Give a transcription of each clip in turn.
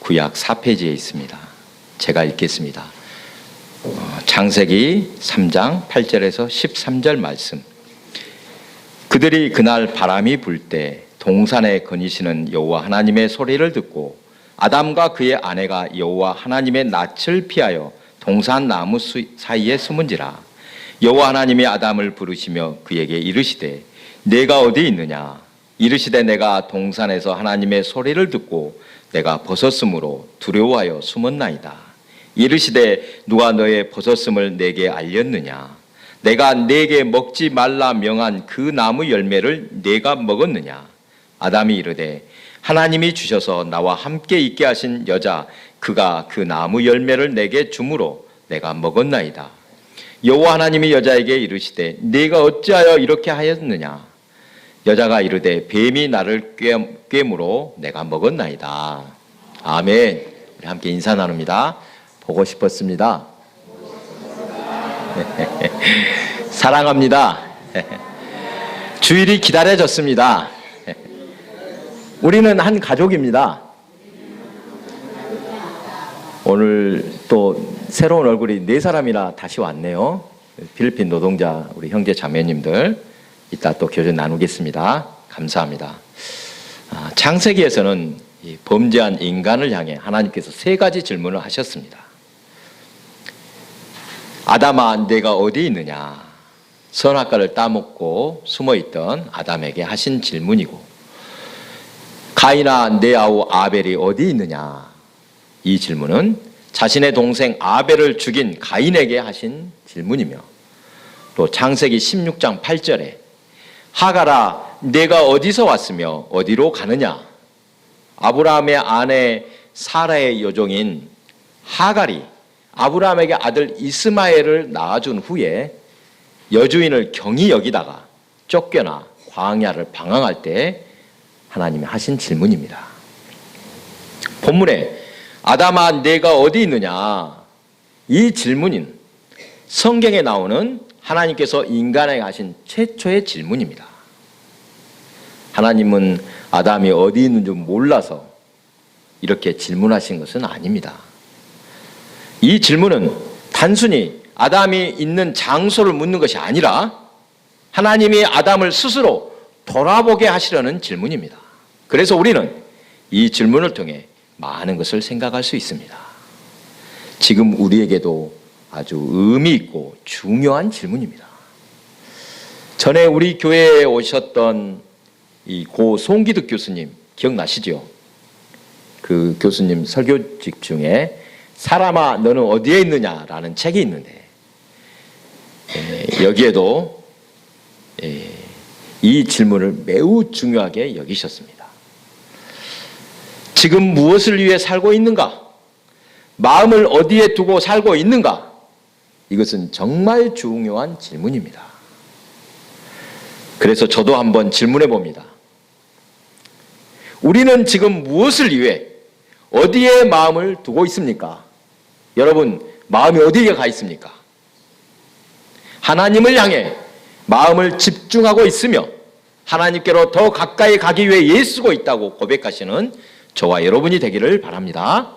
구약 4페이지에 있습니다. 제가 읽겠습니다. 창세기 3장 8절에서 13절 말씀. 그들이 그날 바람이 불 때 동산에 거니시는 여호와 하나님의 소리를 듣고 아담과 그의 아내가 여호와 하나님의 낯을 피하여 동산 나무 사이에 숨은지라. 여호와 하나님이 아담을 부르시며 그에게 이르시되 내가 어디 있느냐. 이르시되 내가 동산에서 하나님의 소리를 듣고 내가 벗었으므로 두려워하여 숨었나이다. 이르시되 누가 너의 벗었음을 내게 알렸느냐. 내가 내게 먹지 말라 명한 그 나무 열매를 내가 먹었느냐. 아담이 이르되 하나님이 주셔서 나와 함께 있게 하신 여자 그가 그 나무 열매를 내게 주므로 내가 먹었나이다. 여호와 하나님이 여자에게 이르시되 네가 어찌하여 이렇게 하였느냐. 여자가 이르되 뱀이 나를 꿰므로 내가 먹었나이다. 아멘. 우리 함께 인사 나눕니다. 보고 싶었습니다. 사랑합니다. 주일이 기다려졌습니다. 우리는 한 가족입니다. 오늘 또 새로운 얼굴이 4사람이나 다시 왔네요. 필리핀 노동자 우리 형제 자매님들 이따 또 교제 나누겠습니다. 감사합니다. 창세기에서는 이 범죄한 인간을 향해 하나님께서 3가지 질문을 하셨습니다. 아담아 내가 어디 있느냐. 선악과를 따먹고 숨어있던 아담에게 하신 질문이고, 가인아 내 아우 아벨이 어디 있느냐. 이 질문은 자신의 동생 아벨을 죽인 가인에게 하신 질문이며, 또 창세기 16장 8절에 하갈아 내가 어디서 왔으며 어디로 가느냐. 아브라함의 아내 사라의 여종인 하갈이 아브라함에게 아들 이스마엘을 낳아준 후에 여주인을 경히 여기다가 쫓겨나 광야를 방황할 때 하나님이 하신 질문입니다. 본문에 아담아 내가 어디 있느냐. 이 질문은 성경에 나오는 하나님께서 인간에게 하신 최초의 질문입니다. 하나님은 아담이 어디 있는지 몰라서 이렇게 질문하신 것은 아닙니다. 이 질문은 단순히 아담이 있는 장소를 묻는 것이 아니라 하나님이 아담을 스스로 돌아보게 하시려는 질문입니다. 그래서 우리는 이 질문을 통해 많은 것을 생각할 수 있습니다. 지금 우리에게도 아주 의미 있고 중요한 질문입니다. 전에 우리 교회에 오셨던 이 고 송기득 교수님 기억나시죠? 그 교수님 설교집 중에 사람아 너는 어디에 있느냐라는 책이 있는데 여기에도 이 질문을 매우 중요하게 여기셨습니다. 지금 무엇을 위해 살고 있는가? 마음을 어디에 두고 살고 있는가? 이것은 정말 중요한 질문입니다. 그래서 저도 한번 질문해 봅니다. 우리는 지금 무엇을 위해 어디에 마음을 두고 있습니까? 여러분 마음이 어디에 가 있습니까? 하나님을 향해 마음을 집중하고 있으며 하나님께로 더 가까이 가기 위해 애쓰고 있다고 고백하시는 저와 여러분이 되기를 바랍니다.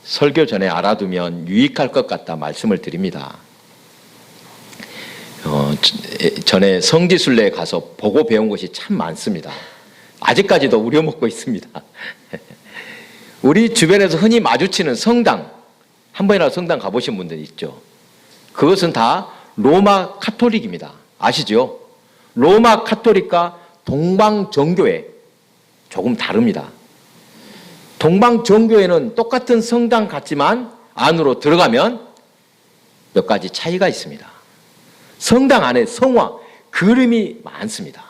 설교 전에 알아두면 유익할 것 같다 말씀을 드립니다. 전에 성지순례에 가서 보고 배운 것이 참 많습니다. 아직까지도 우려먹고 있습니다. 우리 주변에서 흔히 마주치는 성당, 한 번이라도 성당 가보신 분들 있죠? 그것은 다 로마 카톨릭입니다. 아시죠? 로마 카톨릭과 동방정교회 조금 다릅니다. 동방정교회는 똑같은 성당 같지만 안으로 들어가면 몇 가지 차이가 있습니다. 성당 안에 성화, 그림이 많습니다.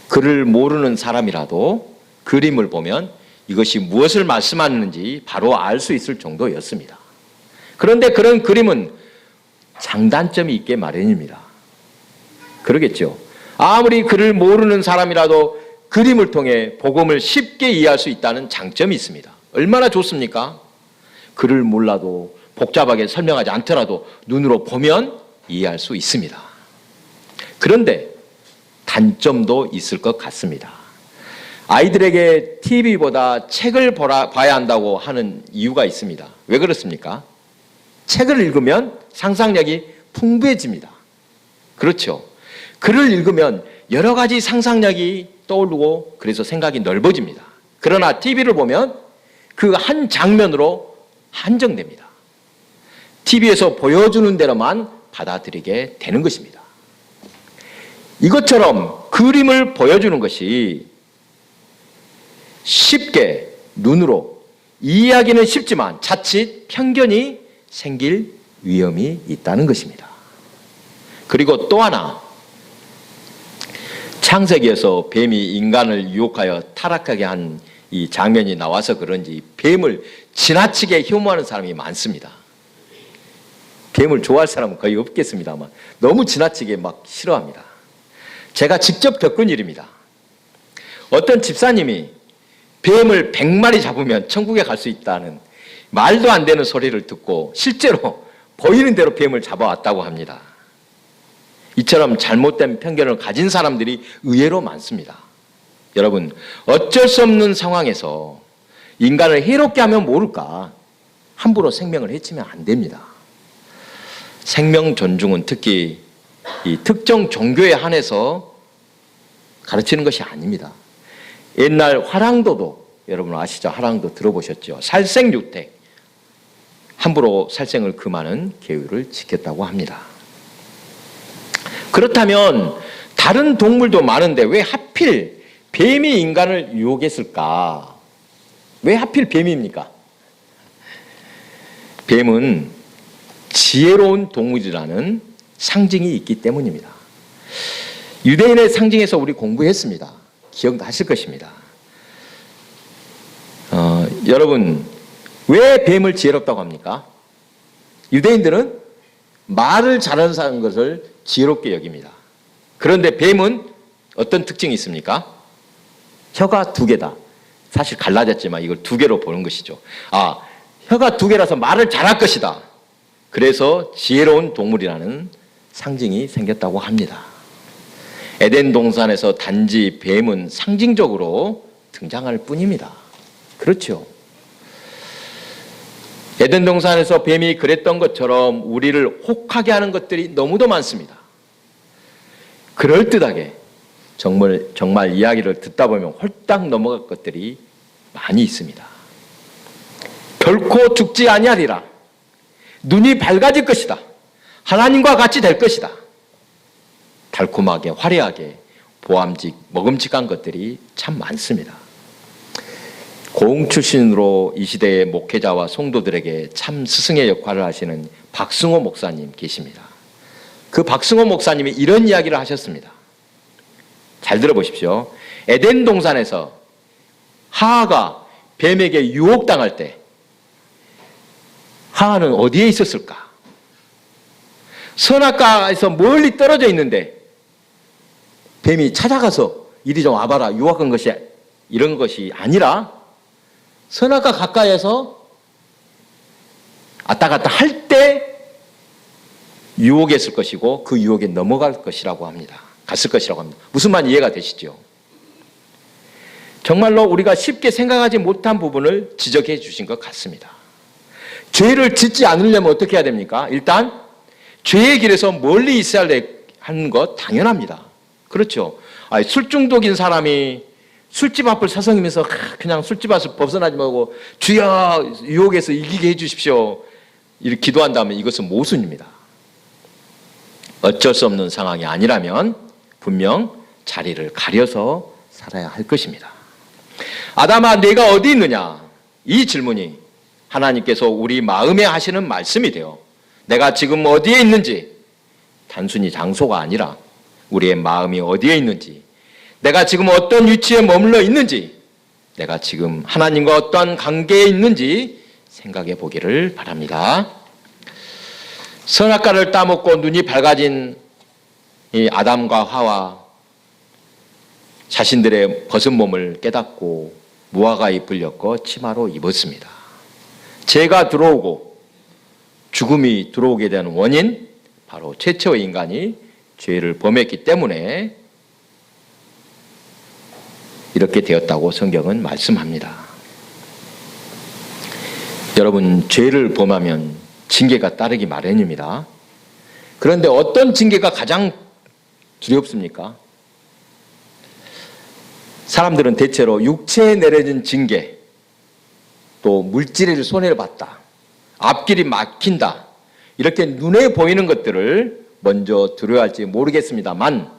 글을 모르는 사람이라도 그림을 보면 이것이 무엇을 말씀하는지 바로 알 수 있을 정도였습니다. 그런데 그런 그림은 장단점이 있게 마련입니다. 그러겠죠. 아무리 글을 모르는 사람이라도 그림을 통해 복음을 쉽게 이해할 수 있다는 장점이 있습니다. 얼마나 좋습니까? 글을 몰라도 복잡하게 설명하지 않더라도 눈으로 보면 이해할 수 있습니다. 그런데 단점도 있을 것 같습니다. 아이들에게 TV보다 책을 봐야 한다고 하는 이유가 있습니다. 왜 그렇습니까? 책을 읽으면 상상력이 풍부해집니다. 그렇죠. 글을 읽으면 여러 가지 상상력이 떠오르고 그래서 생각이 넓어집니다. 그러나 TV를 보면 그 한 장면으로 한정됩니다. TV에서 보여주는 대로만 받아들이게 되는 것입니다. 이것처럼 그림을 보여주는 것이 쉽게 눈으로 이해하기는 쉽지만 자칫 편견이 생길 위험이 있다는 것입니다. 그리고 또 하나, 창세기에서 뱀이 인간을 유혹하여 타락하게 한 이 장면이 나와서 그런지 뱀을 지나치게 혐오하는 사람이 많습니다. 뱀을 좋아할 사람은 거의 없겠습니다만 너무 지나치게 막 싫어합니다. 제가 직접 겪은 일입니다. 어떤 집사님이 뱀을 100마리 잡으면 천국에 갈 수 있다는 말도 안 되는 소리를 듣고 실제로 보이는 대로 뱀을 잡아왔다고 합니다. 이처럼 잘못된 편견을 가진 사람들이 의외로 많습니다. 여러분, 어쩔 수 없는 상황에서 인간을 해롭게 하면 모를까 함부로 생명을 해치면 안 됩니다. 생명 존중은 특히 이 특정 종교에 한해서 가르치는 것이 아닙니다. 옛날 화랑도도 여러분 아시죠? 화랑도 들어보셨죠? 살생유택, 함부로 살생을 금하는 계율을 지켰다고 합니다. 그렇다면 다른 동물도 많은데 왜 하필 뱀이 인간을 유혹했을까? 왜 하필 뱀입니까? 뱀은 지혜로운 동물이라는 상징이 있기 때문입니다. 유대인의 상징에서 우리 공부했습니다. 기억하실 것입니다. 여러분, 왜 뱀을 지혜롭다고 합니까? 유대인들은 말을 잘하는 것을 지혜롭게 여깁니다. 그런데 뱀은 어떤 특징이 있습니까? 혀가 2개다. 사실 갈라졌지만 이걸 2개로 보는 것이죠. 혀가 2개라서 말을 잘할 것이다. 그래서 지혜로운 동물이라는 상징이 생겼다고 합니다. 에덴 동산에서 단지 뱀은 상징적으로 등장할 뿐입니다. 그렇죠. 에덴 동산에서 뱀이 그랬던 것처럼 우리를 혹하게 하는 것들이 너무도 많습니다. 그럴듯하게 정말 이야기를 듣다 보면 홀딱 넘어갈 것들이 많이 있습니다. 결코 죽지 아니하리라. 눈이 밝아질 것이다. 하나님과 같이 될 것이다. 달콤하게 화려하게 먹음직한 것들이 참 많습니다. 고흥 출신으로 이 시대의 목회자와 성도들에게 참 스승의 역할을 하시는 박승호 목사님 계십니다. 그 박승호 목사님이 이런 이야기를 하셨습니다. 잘 들어보십시오. 에덴 동산에서 하하가 뱀에게 유혹당할 때 하하는 어디에 있었을까? 선악과에서 멀리 떨어져 있는데 뱀이 찾아가서 이리 좀 와봐라 유혹한 것이 이런 것이 아니라 선악과 가까이에서 왔다 갔다 할 때 유혹했을 것이고 그 유혹에 넘어갈 것이라고 합니다. 갔을 것이라고 합니다. 무슨 말 이해가 되시죠? 정말로 우리가 쉽게 생각하지 못한 부분을 지적해 주신 것 같습니다. 죄를 짓지 않으려면 어떻게 해야 됩니까? 일단 죄의 길에서 멀리 있어야 하는 것 당연합니다. 그렇죠. 술 중독인 사람이 술집 앞을 서성이면서 그냥 술집 앞을 벗어나지 말고 주여 유혹에서 이기게 해 주십시오. 이렇게 기도한다면 이것은 모순입니다. 어쩔 수 없는 상황이 아니라면 분명 자리를 가려서 살아야 할 것입니다. 아담아 네가 어디 있느냐? 이 질문이 하나님께서 우리 마음에 하시는 말씀이 돼요. 내가 지금 어디에 있는지 단순히 장소가 아니라 우리의 마음이 어디에 있는지 내가 지금 어떤 위치에 머물러 있는지 내가 지금 하나님과 어떤 관계에 있는지 생각해 보기를 바랍니다. 선악과를 따먹고 눈이 밝아진 이 아담과 하와 자신들의 벗은 몸을 깨닫고 무화과 잎을 엮어 치마로 입었습니다. 죄가 들어오고 죽음이 들어오게 되는 원인 바로 최초의 인간이 죄를 범했기 때문에 이렇게 되었다고 성경은 말씀합니다. 여러분, 죄를 범하면 징계가 따르기 마련입니다. 그런데 어떤 징계가 가장 두렵습니까? 사람들은 대체로 육체에 내려진 징계, 또 물질의 손해를 봤다, 앞길이 막힌다, 이렇게 눈에 보이는 것들을 먼저 두려워할지 모르겠습니다만,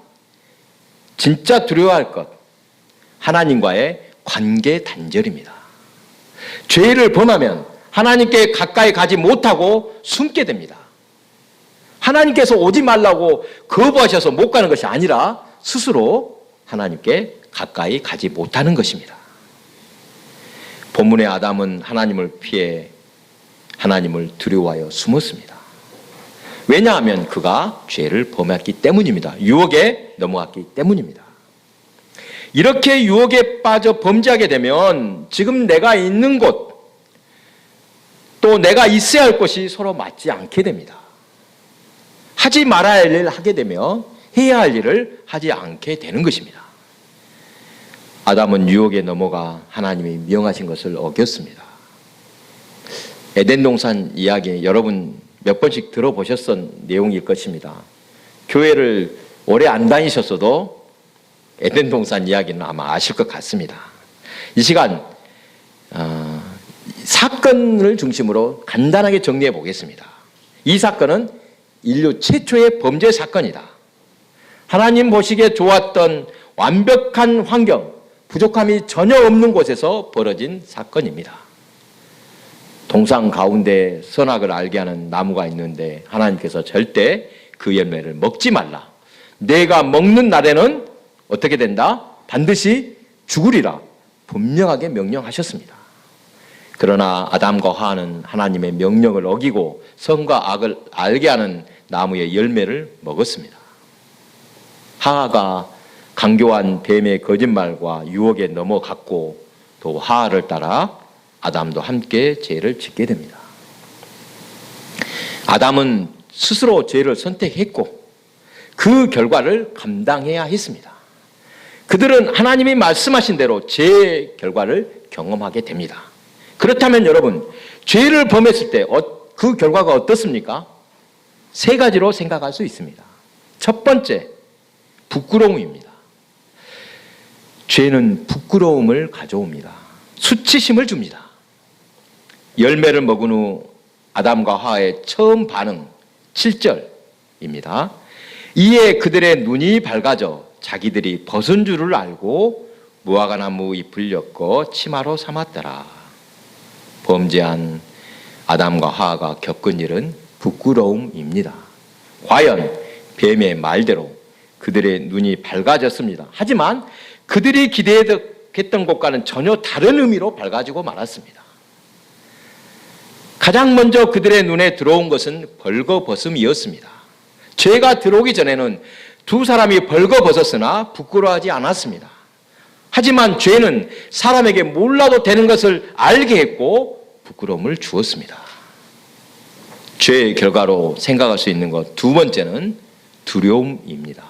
진짜 두려워할 것, 하나님과의 관계 단절입니다. 죄를 범하면 하나님께 가까이 가지 못하고 숨게 됩니다. 하나님께서 오지 말라고 거부하셔서 못 가는 것이 아니라 스스로 하나님께 가까이 가지 못하는 것입니다. 본문의 아담은 하나님을 피해 하나님을 두려워하여 숨었습니다. 왜냐하면 그가 죄를 범했기 때문입니다. 유혹에 넘어갔기 때문입니다. 이렇게 유혹에 빠져 범죄하게 되면 지금 내가 있는 곳, 또 내가 있어야 할 곳이 서로 맞지 않게 됩니다. 하지 말아야 할 일을 하게 되며 해야 할 일을 하지 않게 되는 것입니다. 아담은 유혹에 넘어가 하나님이 명하신 것을 어겼습니다. 에덴 동산 이야기 여러분 몇 번씩 들어보셨던 내용일 것입니다. 교회를 오래 안 다니셨어도 에덴 동산 이야기는 아마 아실 것 같습니다. 이 시간 사건을 중심으로 간단하게 정리해 보겠습니다. 이 사건은 인류 최초의 범죄 사건이다. 하나님 보시기에 좋았던 완벽한 환경, 부족함이 전혀 없는 곳에서 벌어진 사건입니다. 동산 가운데 선악을 알게 하는 나무가 있는데 하나님께서 절대 그 열매를 먹지 말라. 내가 먹는 날에는 어떻게 된다? 반드시 죽으리라. 분명하게 명령하셨습니다. 그러나 아담과 하와는 하나님의 명령을 어기고 선과 악을 알게 하는 나무의 열매를 먹었습니다. 하와가 강교한 뱀의 거짓말과 유혹에 넘어갔고 또 하와를 따라 아담도 함께 죄를 짓게 됩니다. 아담은 스스로 죄를 선택했고 그 결과를 감당해야 했습니다. 그들은 하나님이 말씀하신 대로 죄의 결과를 경험하게 됩니다. 그렇다면 여러분, 죄를 범했을 때 그 결과가 어떻습니까? 세 가지로 생각할 수 있습니다. 첫 번째, 부끄러움입니다. 죄는 부끄러움을 가져옵니다. 수치심을 줍니다. 열매를 먹은 후 아담과 하와의 처음 반응 7절입니다. 이에 그들의 눈이 밝아져 자기들이 벗은 줄을 알고 무화과나무 잎을 엮어 치마로 삼았더라. 범죄한 아담과 하와가 겪은 일은 부끄러움입니다. 과연 뱀의 말대로 그들의 눈이 밝아졌습니다. 하지만 그들이 기대했던 것과는 전혀 다른 의미로 밝아지고 말았습니다. 가장 먼저 그들의 눈에 들어온 것은 벌거벗음이었습니다. 죄가 들어오기 전에는 두 사람이 벌거벗었으나 부끄러워하지 않았습니다. 하지만 죄는 사람에게 몰라도 되는 것을 알게 했고 부끄러움을 주었습니다. 죄의 결과로 생각할 수 있는 것 두 번째는 두려움입니다.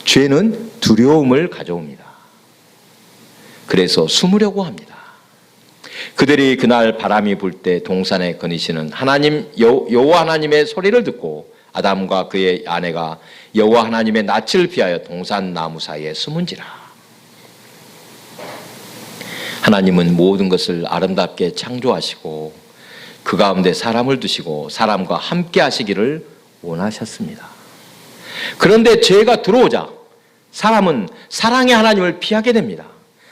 죄는 두려움을 가져옵니다. 그래서 숨으려고 합니다. 그들이 그날 바람이 불 때 동산에 거니시는 하나님 여호와 하나님의 소리를 듣고 아담과 그의 아내가 여호와 하나님의 낯을 피하여 동산 나무 사이에 숨은지라. 하나님은 모든 것을 아름답게 창조하시고 그 가운데 사람을 두시고 사람과 함께 하시기를 원하셨습니다. 그런데 죄가 들어오자 사람은 사랑의 하나님을 피하게 됩니다.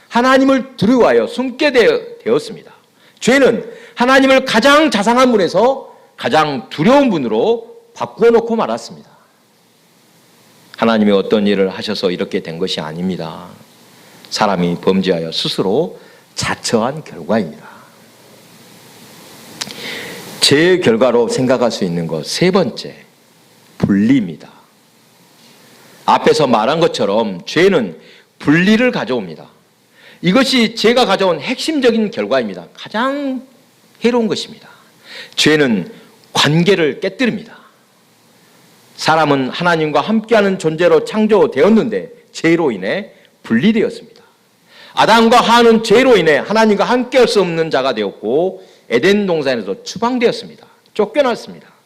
하나님을 두려워하여 숨게 되었습니다. 죄는 하나님을 가장 자상한 분에서 가장 두려운 분으로 바꾸어놓고 말았습니다. 하나님이 어떤 일을 하셔서 이렇게 된 것이 아닙니다. 사람이 범죄하여 스스로 자처한 결과입니다. 죄의 결과로 생각할 수 있는 것 세 번째, 분리입니다. 앞에서 말한 것처럼 죄는 분리를 가져옵니다. 이것이 죄가 가져온 핵심적인 결과입니다. 가장 해로운 것입니다. 죄는 관계를 깨뜨립니다. 사람은 하나님과 함께하는 존재로 창조되었는데 죄로 인해 분리되었습니다. 아담과 하와는 죄로 인해 하나님과 함께할 수 없는 자가 되었고 에덴 동산에서 추방되었습니다. 쫓겨났습니다.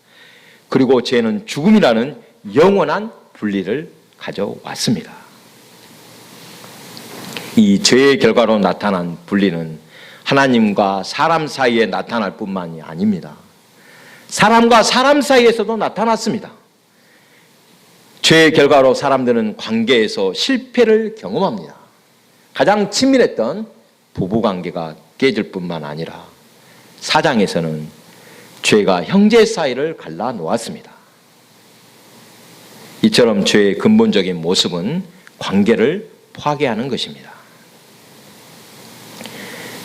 그리고 죄는 죽음이라는 영원한 분리를 가져왔습니다. 이 죄의 결과로 나타난 분리는 하나님과 사람 사이에 나타날 뿐만이 아닙니다. 사람과 사람 사이에서도 나타났습니다. 죄의 결과로 사람들은 관계에서 실패를 경험합니다. 가장 친밀했던 부부관계가 깨질 뿐만 아니라 사장에서는 죄가 형제 사이를 갈라놓았습니다. 이처럼 죄의 근본적인 모습은 관계를 파괴하는 것입니다.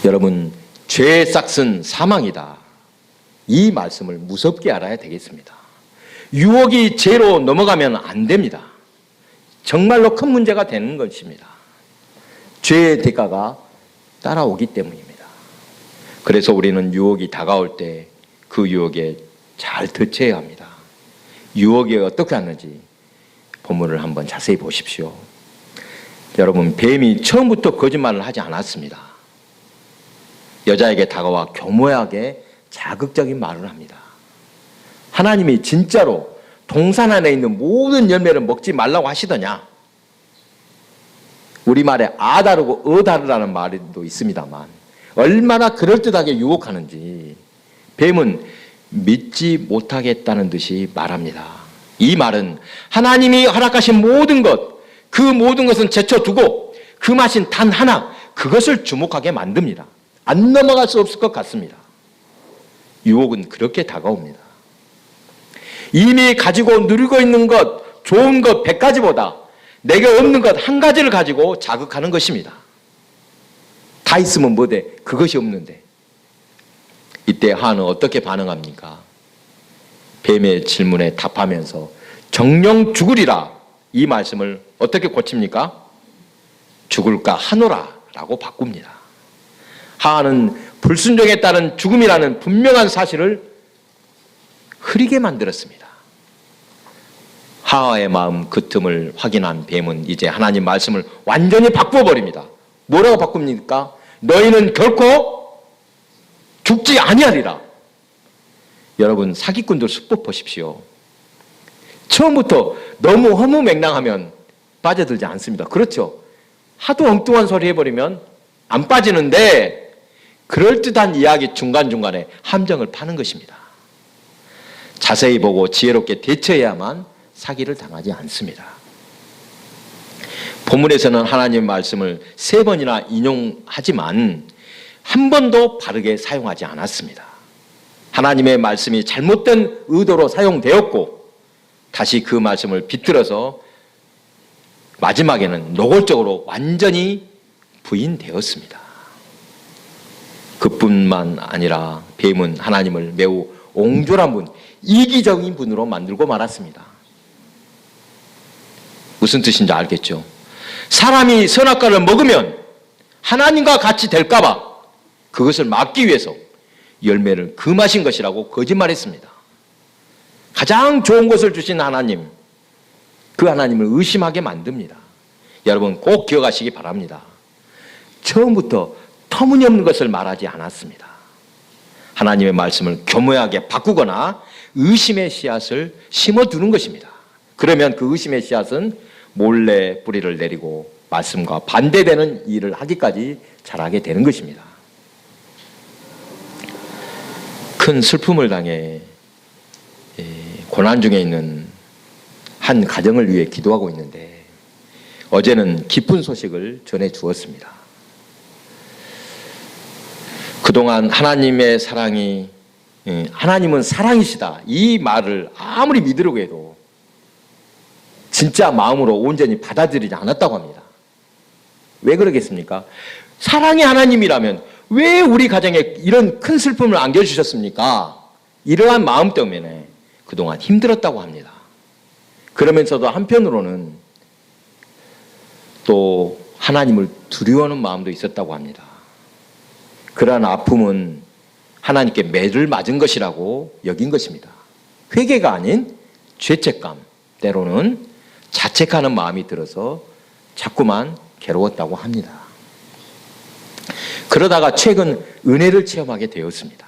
여러분, 죄의 싹은 사망이다. 이 말씀을 무섭게 알아야 되겠습니다. 유혹이 죄로 넘어가면 안 됩니다. 정말로 큰 문제가 되는 것입니다. 죄의 대가가 따라오기 때문입니다. 그래서 우리는 유혹이 다가올 때 그 유혹에 잘 대처해야 합니다. 유혹이 어떻게 하는지 본문을 한번 자세히 보십시오. 여러분, 뱀이 처음부터 거짓말을 하지 않았습니다. 여자에게 다가와 교묘하게 자극적인 말을 합니다. 하나님이 진짜로 동산 안에 있는 모든 열매를 먹지 말라고 하시더냐? 우리말에 아 다르고 어 다르라는 말도 있습니다만 얼마나 그럴듯하게 유혹하는지 뱀은 믿지 못하겠다는 듯이 말합니다. 이 말은 하나님이 허락하신 모든 것, 그 모든 것은 제쳐두고 그 맛인 단 하나, 그것을 주목하게 만듭니다. 안 넘어갈 수 없을 것 같습니다. 유혹은 그렇게 다가옵니다. 이미 가지고 누리고 있는 것, 좋은 것 100가지보다 내게 없는 것 한 가지를 가지고 자극하는 것입니다. 다 있으면 뭐돼? 그것이 없는데. 이때 하와는 어떻게 반응합니까? 뱀의 질문에 답하면서 정녕 죽으리라, 이 말씀을 어떻게 고칩니까? 죽을까 하노라 라고 바꿉니다. 하와는 불순종에 따른 죽음이라는 분명한 사실을 흐리게 만들었습니다. 하와의 마음 그 틈을 확인한 뱀은 이제 하나님 말씀을 완전히 바꿔버립니다. 뭐라고 바꿉니까? 너희는 결코 죽지 아니하리라. 여러분, 사기꾼들 수법 보십시오. 처음부터 너무 허무맹랑하면 빠져들지 않습니다. 그렇죠? 하도 엉뚱한 소리 해버리면 안 빠지는데 그럴듯한 이야기 중간중간에 함정을 파는 것입니다. 자세히 보고 지혜롭게 대처해야만 사기를 당하지 않습니다. 본문에서는 하나님의 말씀을 3번이나 인용하지만 한 번도 바르게 사용하지 않았습니다. 하나님의 말씀이 잘못된 의도로 사용되었고 다시 그 말씀을 비틀어서 마지막에는 노골적으로 완전히 부인되었습니다. 그뿐만 아니라 뱀은 하나님을 매우 옹졸한 분, 이기적인 분으로 만들고 말았습니다. 무슨 뜻인지 알겠죠? 사람이 선악과를 먹으면 하나님과 같이 될까 봐 그것을 막기 위해서 열매를 금하신 것이라고 거짓말했습니다. 가장 좋은 것을 주신 하나님, 그 하나님을 의심하게 만듭니다. 여러분 꼭 기억하시기 바랍니다. 처음부터 터무니없는 것을 말하지 않았습니다. 하나님의 말씀을 교묘하게 바꾸거나 의심의 씨앗을 심어두는 것입니다. 그러면 그 의심의 씨앗은 몰래 뿌리를 내리고 말씀과 반대되는 일을 하기까지 자라게 되는 것입니다. 큰 슬픔을 당해 고난 중에 있는 한 가정을 위해 기도하고 있는데 어제는 기쁜 소식을 전해 주었습니다. 그동안 하나님의 사랑이, 하나님은 사랑이시다, 이 말을 아무리 믿으려고 해도 진짜 마음으로 온전히 받아들이지 않았다고 합니다. 왜 그러겠습니까? 사랑의 하나님이라면 왜 우리 가정에 이런 큰 슬픔을 안겨주셨습니까? 이러한 마음 때문에 그동안 힘들었다고 합니다. 그러면서도 한편으로는 또 하나님을 두려워하는 마음도 있었다고 합니다. 그러한 아픔은 하나님께 매를 맞은 것이라고 여긴 것입니다. 회개가 아닌 죄책감, 때로는 자책하는 마음이 들어서 자꾸만 괴로웠다고 합니다. 그러다가 최근 은혜를 체험하게 되었습니다.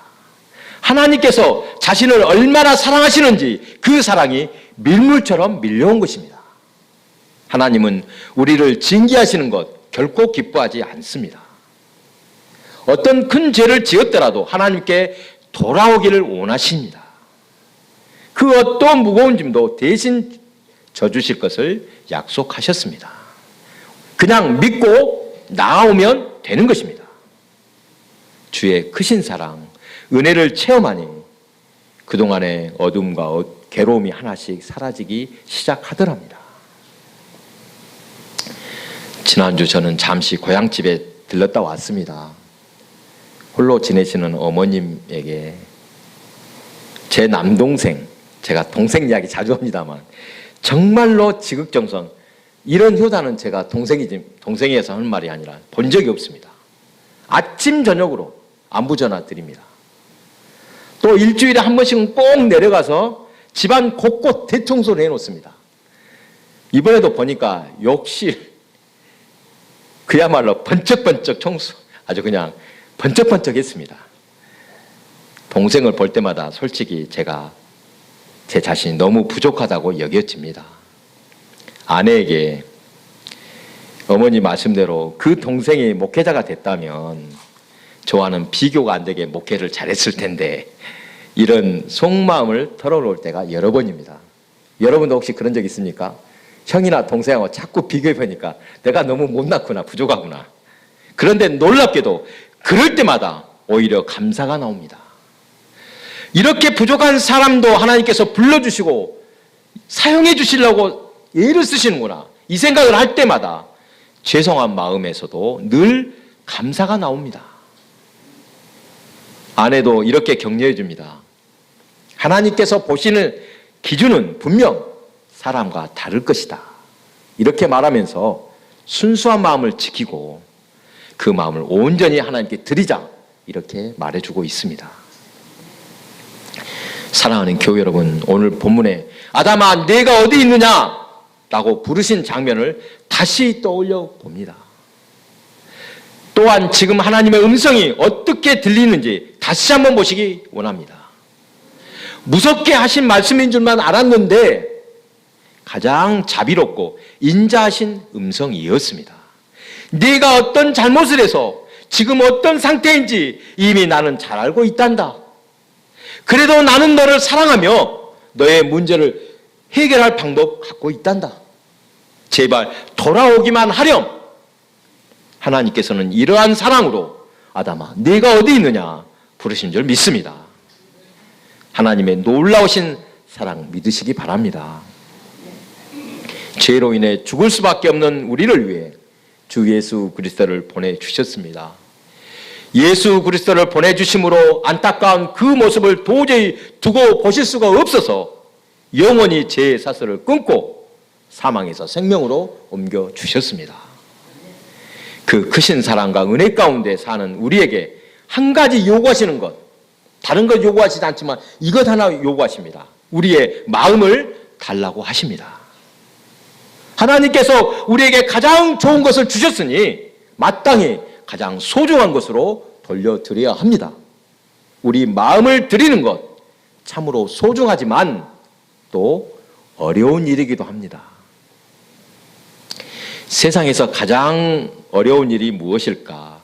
하나님께서 자신을 얼마나 사랑하시는지 그 사랑이 밀물처럼 밀려온 것입니다. 하나님은 우리를 징계하시는 것 결코 기뻐하지 않습니다. 어떤 큰 죄를 지었더라도 하나님께 돌아오기를 원하십니다. 그 어떤 무거운 짐도 대신 져주실 것을 약속하셨습니다. 그냥 믿고 나아오면 되는 것입니다. 주의 크신 사랑, 은혜를 체험하니 그동안의 어둠과 괴로움이 하나씩 사라지기 시작하더랍니다. 지난주 저는 잠시 고향집에 들렀다 왔습니다. 홀로 지내시는 어머님에게 제 남동생, 제가 동생 이야기 자주 합니다만 정말로 지극정성, 이런 효자는 제가 동생이어서 하는 말이 아니라 본 적이 없습니다. 아침 저녁으로 안부 전화 드립니다. 또 일주일에 한 번씩은 꼭 내려가서 집안 곳곳 대청소를 해놓습니다. 이번에도 보니까 욕실 그야말로 번쩍번쩍 청소, 아주 그냥 번쩍번쩍했습니다. 동생을 볼 때마다 솔직히 제가 제 자신이 너무 부족하다고 여겨집니다. 아내에게 어머니 말씀대로 그 동생이 목회자가 됐다면 저와는 비교가 안 되게 목회를 잘했을 텐데, 이런 속마음을 털어놓을 때가 여러 번입니다. 여러분도 혹시 그런 적 있습니까? 형이나 동생하고 자꾸 비교해보니까 내가 너무 못났구나, 부족하구나. 그런데 놀랍게도 그럴 때마다 오히려 감사가 나옵니다. 이렇게 부족한 사람도 하나님께서 불러주시고 사용해 주시려고 애를 쓰시는구나, 이 생각을 할 때마다 죄송한 마음에서도 늘 감사가 나옵니다. 아내도 이렇게 격려해 줍니다. 하나님께서 보시는 기준은 분명 사람과 다를 것이다. 이렇게 말하면서 순수한 마음을 지키고 그 마음을 온전히 하나님께 드리자, 이렇게 말해주고 있습니다. 사랑하는 교회 여러분, 오늘 본문에 아담아 내가 어디 있느냐 라고 부르신 장면을 다시 떠올려 봅니다. 또한 지금 하나님의 음성이 어떻게 들리는지 다시 한번 보시기 원합니다. 무섭게 하신 말씀인 줄만 알았는데 가장 자비롭고 인자하신 음성이었습니다. 네가 어떤 잘못을 해서 지금 어떤 상태인지 이미 나는 잘 알고 있단다. 그래도 나는 너를 사랑하며 너의 문제를 해결할 방법 갖고 있단다. 제발 돌아오기만 하렴. 하나님께서는 이러한 사랑으로 아담아 네가 어디 있느냐 부르신 줄 믿습니다. 하나님의 놀라우신 사랑 믿으시기 바랍니다. 죄로 인해 죽을 수밖에 없는 우리를 위해 주 예수 그리스도를 보내주셨습니다. 예수 그리스도를 보내주심으로 안타까운 그 모습을 도저히 두고 보실 수가 없어서 영원히 죄의 사슬을 끊고 사망에서 생명으로 옮겨주셨습니다. 그 크신 사랑과 은혜 가운데 사는 우리에게 한 가지 요구하시는 것, 다른 것 요구하시지 않지만 이것 하나 요구하십니다. 우리의 마음을 달라고 하십니다. 하나님께서 우리에게 가장 좋은 것을 주셨으니 마땅히 가장 소중한 것으로 돌려드려야 합니다. 우리 마음을 드리는 것 참으로 소중하지만 또 어려운 일이기도 합니다. 세상에서 가장 어려운 일이 무엇일까?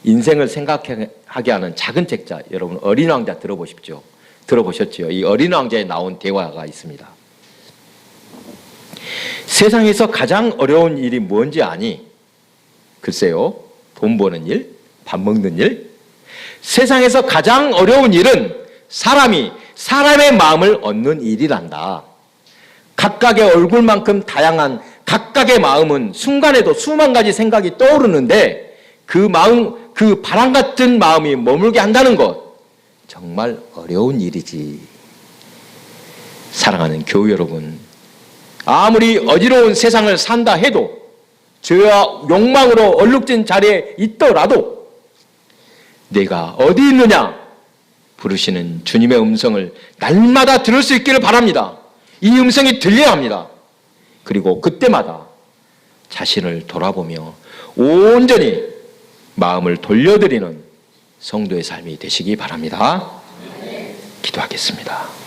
인생을 생각하게 하는 작은 책자, 여러분 어린 왕자 들어보셨죠? 이 어린 왕자에 나온 대화가 있습니다. 세상에서 가장 어려운 일이 뭔지 아니? 글쎄요, 돈 버는 일, 밥 먹는 일. 세상에서 가장 어려운 일은 사람이 사람의 마음을 얻는 일이란다. 각각의 얼굴만큼 다양한 각각의 마음은 순간에도 수만 가지 생각이 떠오르는데 그 마음, 그 바람 같은 마음이 머물게 한다는 것 정말 어려운 일이지. 사랑하는 교회 여러분, 아무리 어지러운 세상을 산다 해도 죄와 욕망으로 얼룩진 자리에 있더라도 내가 어디 있느냐 부르시는 주님의 음성을 날마다 들을 수 있기를 바랍니다. 이 음성이 들려야 합니다. 그리고 그때마다 자신을 돌아보며 온전히 마음을 돌려드리는 성도의 삶이 되시기 바랍니다. 기도하겠습니다.